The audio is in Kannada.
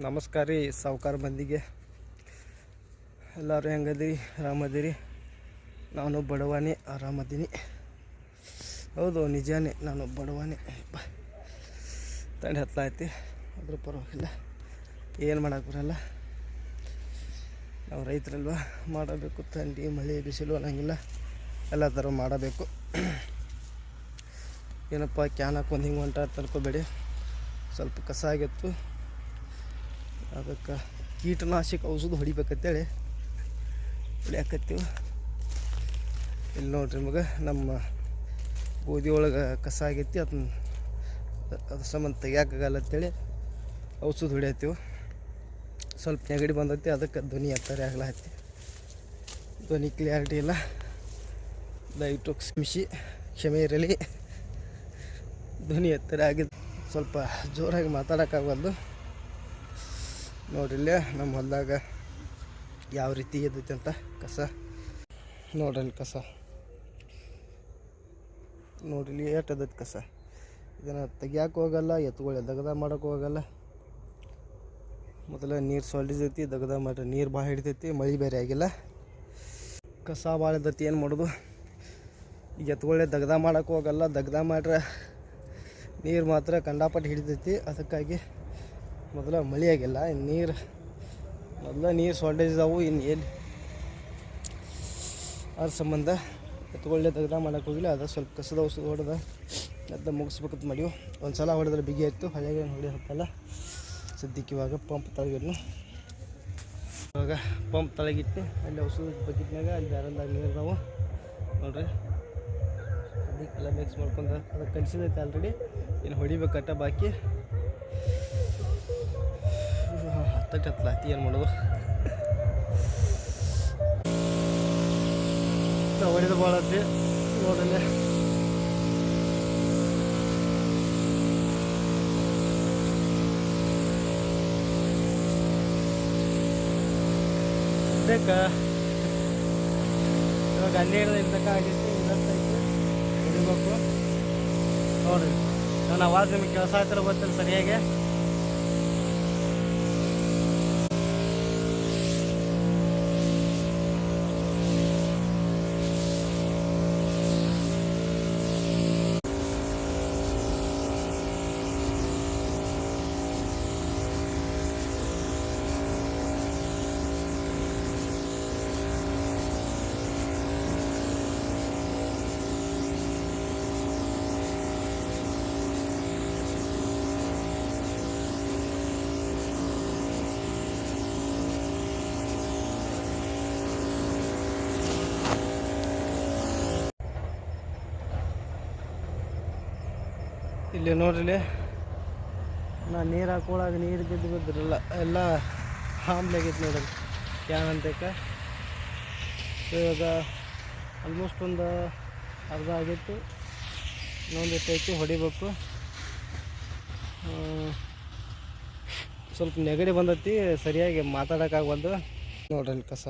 ನಮಸ್ಕಾರ ರೀ ಸಾವುಕಾರ ಮಂದಿಗೆ. ಎಲ್ಲರೂ ಹೆಂಗದಿರಿ? ಆರಾಮದಿರಿ? ನಾನು ಬಡವನೇ, ಆರಾಮದೀನಿ. ಹೌದು, ನಿಜಾನೇ, ನಾನು ಬಡವನೇ. ತಂಡಿ ಹತ್ತಲಾಯ್ತಿ, ಅದ್ರ ಪರವಾಗಿಲ್ಲ, ಏನು ಮಾಡೋಕೆ ಬರಲ್ಲ. ನಾವು ರೈತರಲ್ವ, ಮಾಡಬೇಕು. ಥಂಡಿ ಮಳೆ ಬಿಸಿಲು ಅನ್ನಂಗಿಲ್ಲ, ಎಲ್ಲ ಥರ ಮಾಡಬೇಕು. ಏನಪ್ಪ ಕ್ಯಾನಕ್ಕೆ ಒಂದು ಹಿಂಗೆ ಹೊಂಟ ತರ್ಕೋಬೇಡಿ. ಸ್ವಲ್ಪ ಕಸ ಆಗಿತ್ತು, ಅದಕ್ಕೆ ಕೀಟನಾಶಕ ಔಷಧ ಹೊಡಿಬೇಕಂತೇಳಿ ಹೊಡಿಯಾಕತ್ತೀವಿ. ಇಲ್ಲಿ ನೋಡ್ರಿ, ನಿಮಗೆ ನಮ್ಮ ಗೋಧಿ ಒಳಗೆ ಕಸ ಆಗೈತಿ, ಅದನ್ನ ಅದ್ರ ಸಂಬಂಧ ತೆಗಿಯೋಕ್ಕಾಗಲ್ಲ ಅಂತೇಳಿ ಔಷಧ ಹೊಡಿಯತ್ತೀವಿ. ಸ್ವಲ್ಪ ನೆಗಡಿ ಬಂದೈತಿ, ಅದಕ್ಕೆ ಧ್ವನಿ ಎತ್ತಾರೆ ಆಗ್ಲತ್ತಿ, ಧ್ವನಿ ಕ್ಲಿಯಾರಿಟಿ ಇಲ್ಲ. ದಯವಿಟ್ಟು ಕ್ಷಮೆ ಇರಲಿ. ಧ್ವನಿ ಎತ್ತರ ಆಗಿದ್ದು ಸ್ವಲ್ಪ ಜೋರಾಗಿ ಮಾತಾಡೋಕ್ಕಾಗಲ್ದು. ನೋಡ್ರಿ, ಇಲ್ಲೇ ನಮ್ಮ ಹೊಲದಾಗ ಯಾವ ರೀತಿ ಇದ್ದೈತಿ ಅಂತ ಕಸ ನೋಡ್ರಿ. ಕಸ ನೋಡ್ರಿ, ಇಲ್ಲಿ ಎಷ್ಟು ಅದೈತಿ ಕಸ. ಇದನ್ನು ತೆಗಿಯೋಕೆ ಹೋಗಲ್ಲ, ಎತ್ತುಗಳು ದಗದ ಮಾಡೋಕೆ ಹೋಗಲ್ಲ. ಮೊದಲ ನೀರು ಸೊಲ್ಡಿದೈತಿ, ದಗದ ಮಾಡಿ ನೀರು ಭಾಳ ಹಿಡಿತೈತಿ, ಮಳೆ ಬೇರೆ ಆಗಿಲ್ಲ, ಕಸ ಭಾಳ ಇದ್ದೈತಿ. ಏನು ಮಾಡೋದು? ಈಗ ಎತ್ತುಗಳೇ ದಗದ ಮಾಡೋಕೆ ಹೋಗಲ್ಲ, ದಗದ ಮಾಡ್ರೆ ನೀರು ಮಾತ್ರ ಕಂಡಾಪಟ್ಟು ಹಿಡಿತೈತಿ. ಅದಕ್ಕಾಗಿ ಮೊದಲ ಮಳೆ ಆಗಿಲ್ಲ, ಮೊದಲ ನೀರು ಶಾರ್ಟೇಜ್ ಇದಾವು. ಇನ್ನು ಎಲ್ಲಿ ಅದ್ರ ಸಂಬಂಧ ಎತ್ತುಗಳೇ ದಗದ ಮಾಡೋಕೆ ಹೋಗಿಲ್ಲ. ಅದು ಸ್ವಲ್ಪ ಕಸದ ಔಷಧ ಹೊಡೆದ ಅದನ್ನ ಮುಗಿಸ್ಬೇಕಂತ ಮಾಡಿವು. ಒಂದು ಸಲ ಹೊಡೆದ್ರೆ ಬಿಗಿ ಆಯಿತು, ಹಳೆಗೆ ಹೊಡಿ ಹಾಕಲ್ಲ. ಸದ್ಯಕ್ಕೆ ಇವಾಗ ಪಂಪ್ ತಳಗಿದ್ನು, ಇವಾಗ ಪಂಪ್ ತಳಗಿಟ್ಟು ಅಲ್ಲಿ ಔಷಧ ಬಕೆಟ್ನಾಗ ಅಲ್ಲಿ ಬ್ಯಾರಲ್ದಾಗ ನೀರು ನಾವು ನೋಡ್ರಿ, ಅದಕ್ಕೆಲ್ಲ ಮಿಕ್ಸ್ ಮಾಡ್ಕೊಂಡು ಅದಕ್ಕೆ ಕಲಿಸಿದೈತೆ ಆಲ್ರೆಡಿ. ಇನ್ನು ಹೊಡಿಬೇಕಟ್ಟ ಬಾಕಿ. ಹತ್ತಲಾತಿ, ಏನು ಮಾಡೋದು? ಹೊಡಿದ ಭಾಳ ಐತಿ ನೋಡಲ್ಲೇ. ಬೇಕಾ ಇವಾಗ 12 ತನಕ ಆಗೈತಿ, 25 ಹೊಡಿಬೇಕು ನೋಡ್ರಿ. ನಾನು ಆವಾಜ್ ನಿಮಗೆ ಕೆಲಸ ಆಗ್ತಿರೋ ಗೊತ್ತಿಲ್ಲ ಸರಿಯಾಗಿ. ಇಲ್ಲಿ ನೋಡ್ರಿ, ನಾನು ನೀರು ಹಾಕೊಳಾಗ ನೀರು ಬಿದ್ದಿರಲ್ಲ, ಎಲ್ಲ ಹಾಮ್ಲಾಗೈತೆ ನೋಡ್ರಿ ಕ್ಯಾನ್ ಅಂತಕ್ಕೆ. ಇವಾಗ ಆಲ್ಮೋಸ್ಟ್ ಒಂದು ಅರ್ಧ ಆಗೈತಿ, ಇನ್ನೊಂದು ಐತಿ ಹೊಡಿಬೇಕು. ಸ್ವಲ್ಪ ನೆಗಡಿ ಬಂದೈತಿ, ಸರಿಯಾಗಿ ಮಾತಾಡೋಕ್ಕಾಗವಲ್ದು ನೋಡ್ರಿ ಕಸ.